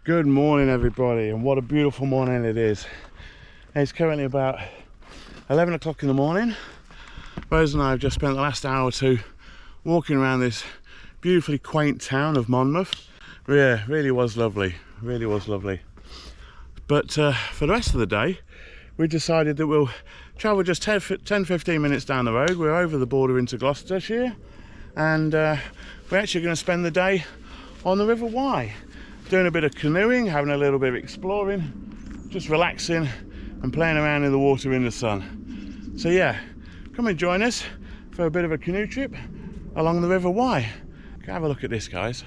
Good morning everybody, and what a beautiful morning it is. It's currently about 11 o'clock in the morning. Rose and I have just spent the last hour or two walking around this beautifully quaint town of Monmouth. Yeah, really was lovely, really was lovely. But for the rest of the day we decided that we'll travel just 10-15 minutes down the road. We're over the border into Gloucestershire, and we're actually going to spend the day on the River Wye, doing a bit of canoeing, having a little bit of exploring, just relaxing and playing around in the water in the sun. So yeah, come and join us for a bit of a canoe trip along the River Wye. Have a look at this, guys.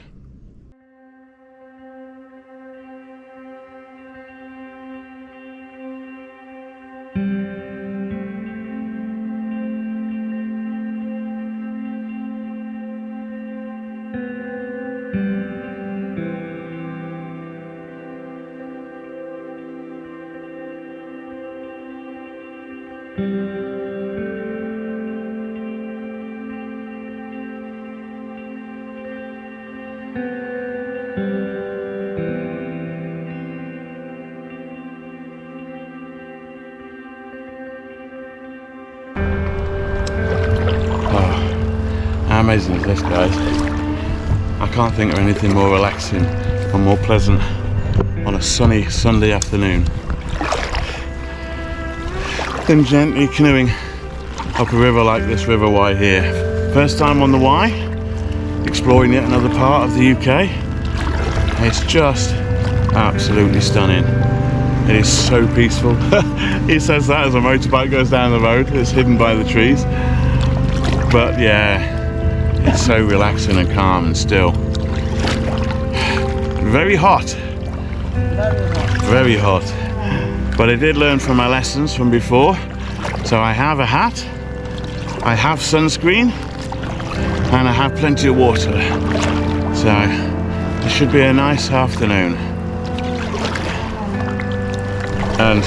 How amazing is this, guys? I can't think of anything more relaxing or more pleasant on a sunny Sunday afternoon than gently canoeing up a river like this River Wye here. First time on the Wye, exploring yet another part of the UK. It's just absolutely stunning. It is so peaceful. He says that as a motorbike goes down the road. It's hidden by the trees. But yeah, it's so relaxing and calm and still. Very hot. Very hot. But I did learn from my lessons from before. So I have a hat, I have sunscreen, and I have plenty of water. So it should be a nice afternoon. And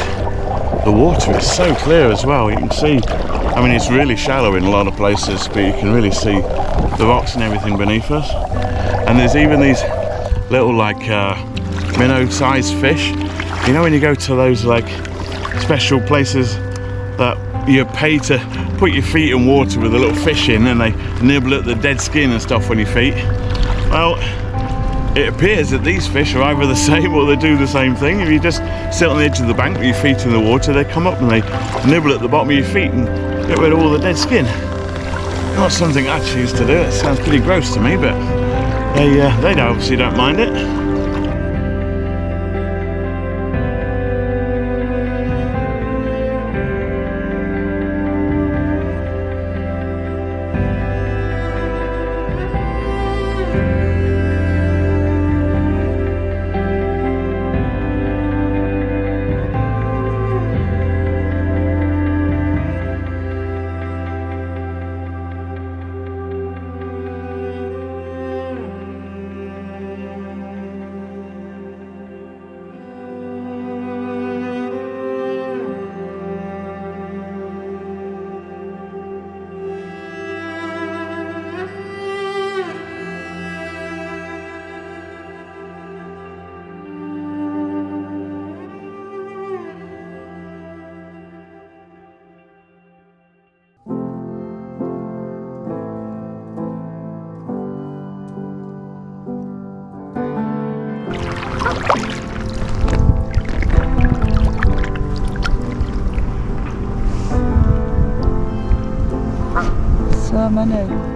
the water is so clear as well. You can see, I mean, it's really shallow in a lot of places, but you can really see the rocks and everything beneath us. And there's even these little like minnow-sized fish. You know when you go to those like special places that you pay to put your feet in water with a little fish in, and they nibble at the dead skin and stuff on your feet? Well, it appears that these fish are either the same or they do the same thing. If you just sit on the edge of the bank with your feet in the water, they come up and they nibble at the bottom of your feet and get rid of all the dead skin. Not something I choose to do. It sounds pretty gross to me, but they obviously don't mind it. So many.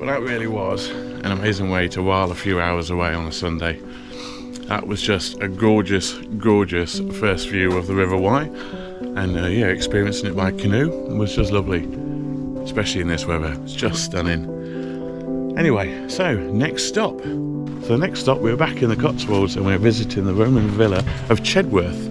But that really was an amazing way to while a few hours away on a Sunday. That was just a gorgeous, gorgeous first view of the River Wye, and yeah, experiencing it by canoe was just lovely, especially in this weather. It's just stunning. Anyway, so next stop. So next stop, we're back in the Cotswolds and we're visiting the Roman villa of Chedworth.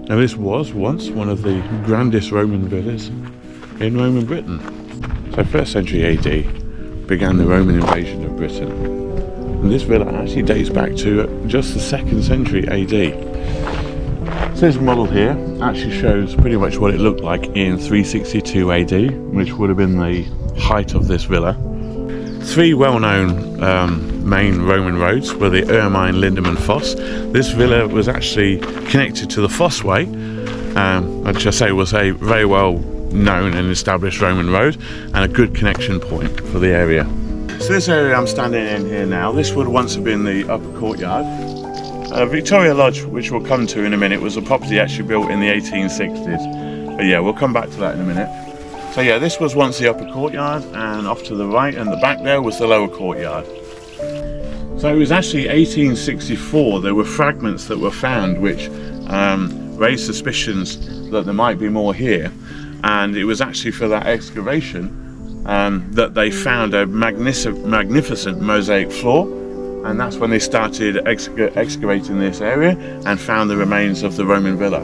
Now this was once one of the grandest Roman villas in Roman Britain. So 1st century AD began the Roman invasion of Britain. And this villa actually dates back to just the 2nd century AD. So this model here actually shows pretty much what it looked like in 362 AD, which would have been the height of this villa. 3 well-known main Roman roads were the Ermine, Lindham and Foss. This villa was actually connected to the Foss Way, which I say was a very well known and established Roman road and a good connection point for the area. So this area I'm standing in here now, this would once have been the upper courtyard. Victoria Lodge, which we'll come to in a minute, was a property actually built in the 1860s. But yeah, we'll come back to that in a minute. So yeah, this was once the upper courtyard, and off to the right and the back there was the lower courtyard. So it was actually 1864, there were fragments that were found which raised suspicions that there might be more here. And it was actually for that excavation that they found a magnificent mosaic floor, and that's when they started excavating this area and found the remains of the Roman villa.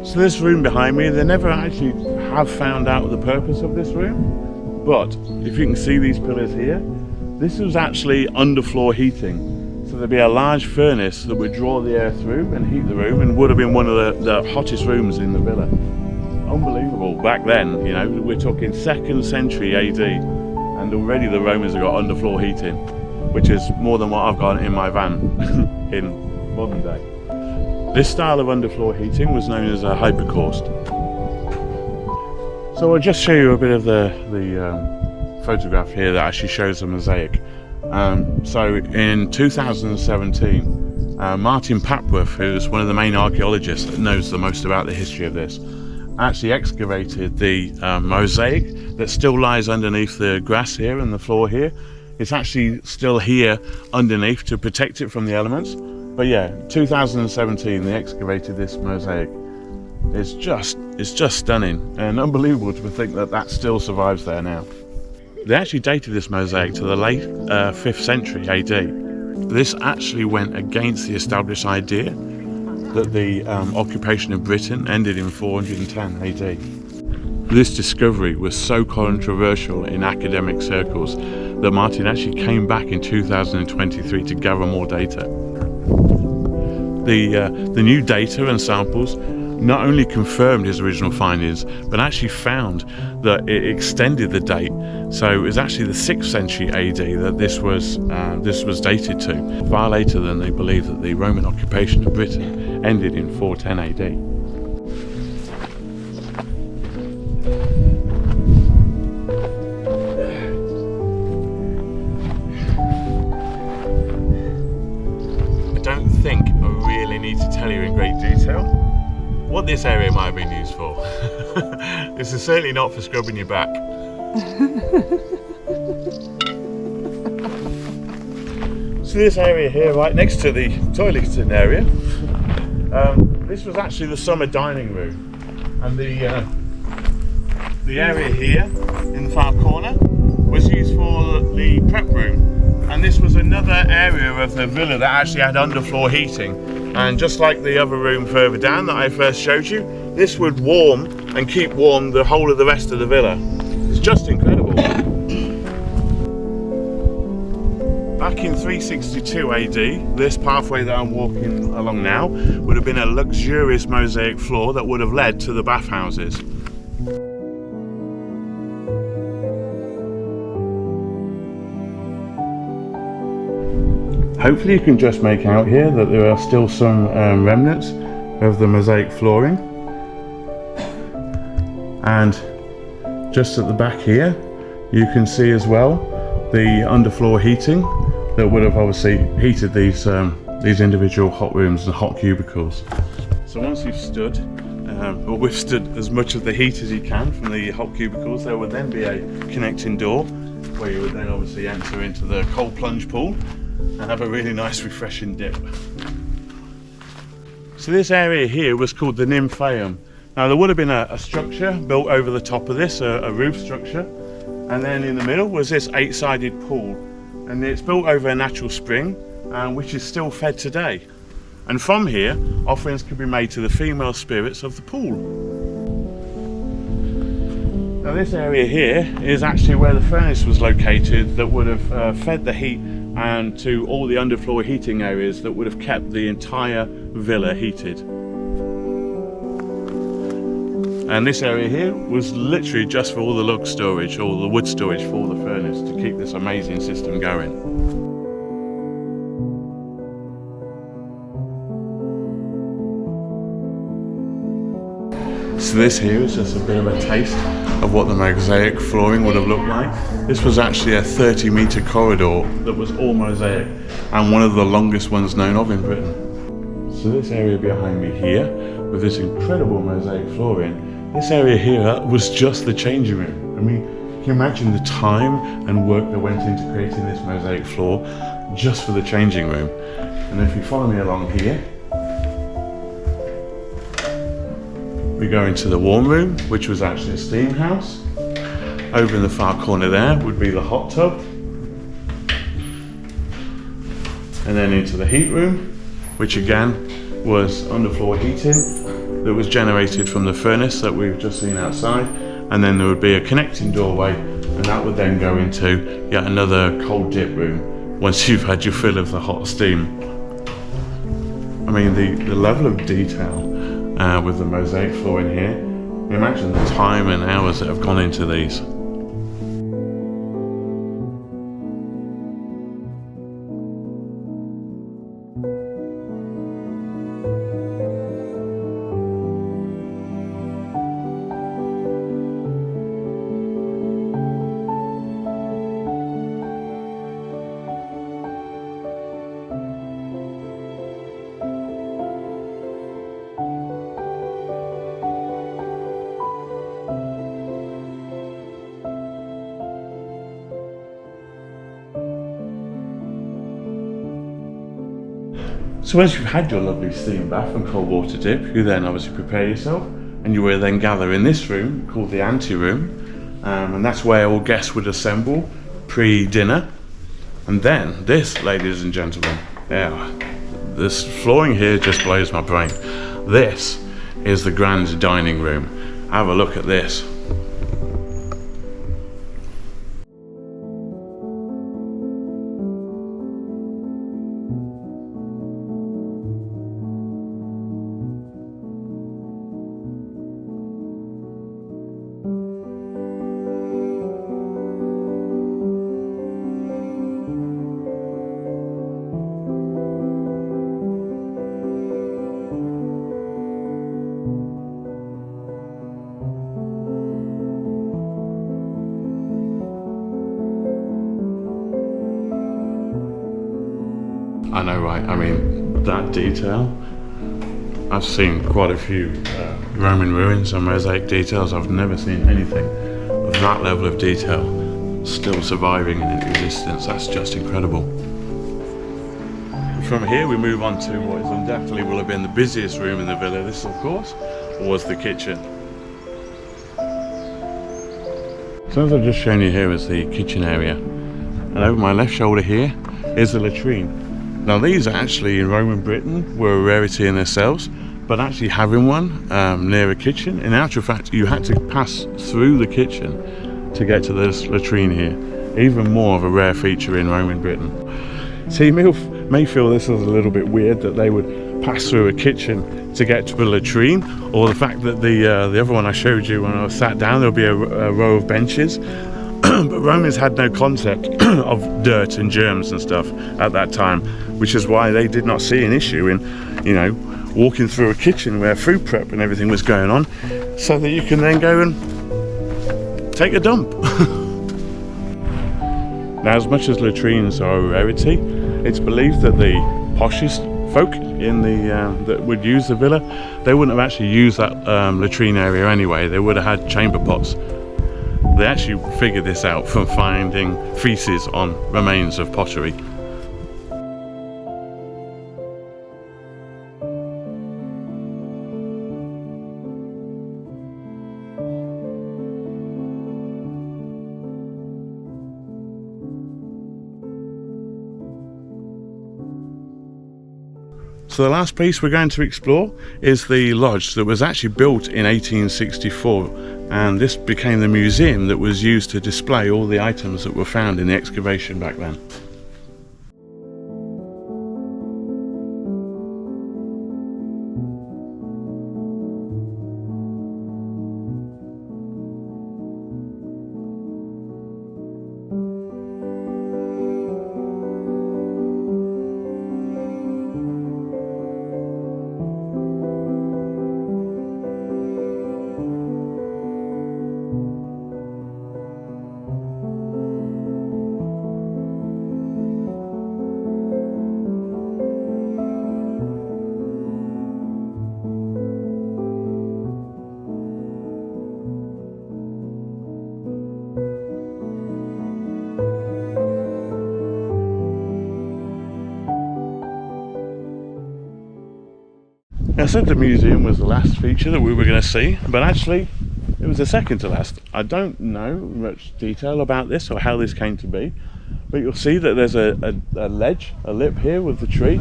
So this room behind me, they never actually have found out the purpose of this room, but if you can see these pillars here, this was actually underfloor heating. So there'd be a large furnace that would draw the air through and heat the room, and would have been one of the hottest rooms in the villa. Unbelievable back then, you know, we're talking 2nd century AD, and already the Romans have got underfloor heating, which is more than what I've got in my van in modern day. This style of underfloor heating was known as a hypercaust. So I'll just show you a bit of the photograph here that actually shows a mosaic. So in 2017, Martin Papworth, who's one of the main archaeologists that knows the most about the history of this, actually excavated the mosaic that still lies underneath the grass here and the floor here. It's actually still here underneath to protect it from the elements. But yeah, 2017 they excavated this mosaic. It's just stunning and unbelievable to think that that still survives there now. They actually dated this mosaic to the late 5th century AD. This actually went against the established idea that the occupation of Britain ended in 410 AD. This discovery was so controversial in academic circles that Martin actually came back in 2023 to gather more data. The new data and samples not only confirmed his original findings, but actually found that it extended the date. So it was actually the 6th century AD that this was dated to, far later than they believed that the Roman occupation of Britain ended in 410 AD. To tell you in great detail what this area might have been used for. This is certainly not for scrubbing your back. So this area here right next to the toileting area, this was actually the summer dining room, and the area here in the far corner was used for the prep room, and this was another area of the villa that actually had underfloor heating. And just like the other room further down that I first showed you, this would warm and keep warm the whole of the rest of the villa. It's just incredible. Back in 362 AD, this pathway that I'm walking along now would have been a luxurious mosaic floor that would have led to the bathhouses. Hopefully you can just make out here that there are still some remnants of the mosaic flooring. And just at the back here, you can see as well the underfloor heating that would have obviously heated these individual hot rooms and hot cubicles. So once you've stood or withstood as much of the heat as you can from the hot cubicles, there would then be a connecting door where you would then obviously enter into the cold plunge pool and have a really nice refreshing dip. So this area here was called the Nymphaeum. Now there would have been a structure built over the top of this, a roof structure, and then in the middle was this 8-sided pool, and it's built over a natural spring which is still fed today. And from here, offerings could be made to the female spirits of the pool. Now this area here is actually where the furnace was located that would have fed the heat and to all the underfloor heating areas that would have kept the entire villa heated. And this area here was literally just for all the log storage, all the wood storage for the furnace to keep this amazing system going. So this here is just a bit of a taste of what the mosaic flooring would have looked like. This was actually a 30-metre corridor that was all mosaic and one of the longest ones known of in Britain. So this area behind me here, with this incredible mosaic flooring, this area here was just the changing room. I mean, can you imagine the time and work that went into creating this mosaic floor just for the changing room? And if you follow me along here, we go into the warm room, which was actually a steam house. Over in the far corner there would be the hot tub. And then into the heat room, which again was underfloor heating that was generated from the furnace that we've just seen outside. And then there would be a connecting doorway, and that would then go into yet another cold dip room once you've had your fill of the hot steam. I mean, the level of detail with the mosaic floor in here, imagine the time and hours that have gone into these. So once you've had your lovely steam bath and cold water dip, you then obviously prepare yourself, and you will then gather in this room called the ante room, and that's where all guests would assemble pre-dinner. And then this, ladies and gentlemen, this flooring here just blows my brain. This is the grand dining room. Have a look at this. I know, right? I mean, that detail. I've seen quite a few Roman ruins and mosaic details. I've never seen anything of that level of detail still surviving in existence. That's just incredible. From here we move on to what is undoubtedly will have been the busiest room in the villa. This, of course, was the kitchen. So as I've just shown you, here is the kitchen area, and over my left shoulder here is the latrine. Now these actually in Roman Britain were a rarity in themselves, but actually having one near a kitchen, in actual fact you had to pass through the kitchen to get to this latrine here. Even more of a rare feature in Roman Britain. So you may feel this is a little bit weird that they would pass through a kitchen to get to the latrine, or the fact that the other one I showed you when I was sat down, there'll be a row of benches. But Romans had no concept of dirt and germs and stuff at that time, which is why they did not see an issue in, you know, walking through a kitchen where food prep and everything was going on, so that you can then go and take a dump. Now, as much as latrines are a rarity, it's believed that the poshest folk in that would use the villa, they wouldn't have actually used that latrine area anyway. They would have had chamber pots. They actually figured this out from finding feces on remains of pottery. So the last piece we're going to explore is the lodge that was actually built in 1864, and this became the museum that was used to display all the items that were found in the excavation back then. I said the museum was the last feature that we were going to see, but actually it was the second to last. I don't know much detail about this or how this came to be, but you'll see that there's a ledge, a lip here with the tree.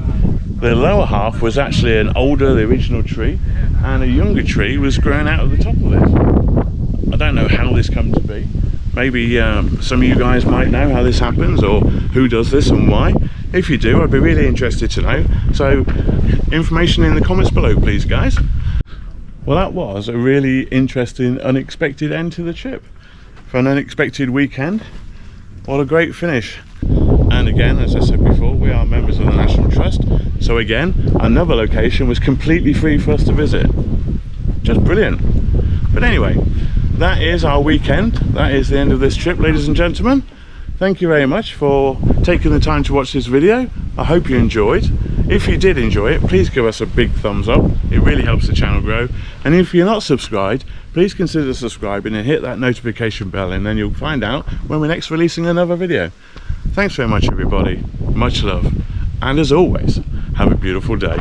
The lower half was actually the original tree, and a younger tree was grown out of the top of this. I don't know how this came to be. Maybe some of you guys might know how this happens, or who does this and why. If you do, I'd be really interested to know. So, information in the comments below, please, guys. Well, that was a really interesting, unexpected end to the trip. For an unexpected weekend, what a great finish. And again, as I said before, we are members of the National Trust. So again, another location was completely free for us to visit. Just brilliant. But anyway, that is our weekend. That is the end of this trip, ladies and gentlemen. Thank you very much for taking the time to watch this video. I hope you enjoyed. If you did enjoy it, please give us a big thumbs up. It really helps the channel grow. And if you're not subscribed, please consider subscribing and hit that notification bell, and then you'll find out when we're next releasing another video. Thanks very much, everybody. Much love. And as always, have a beautiful day.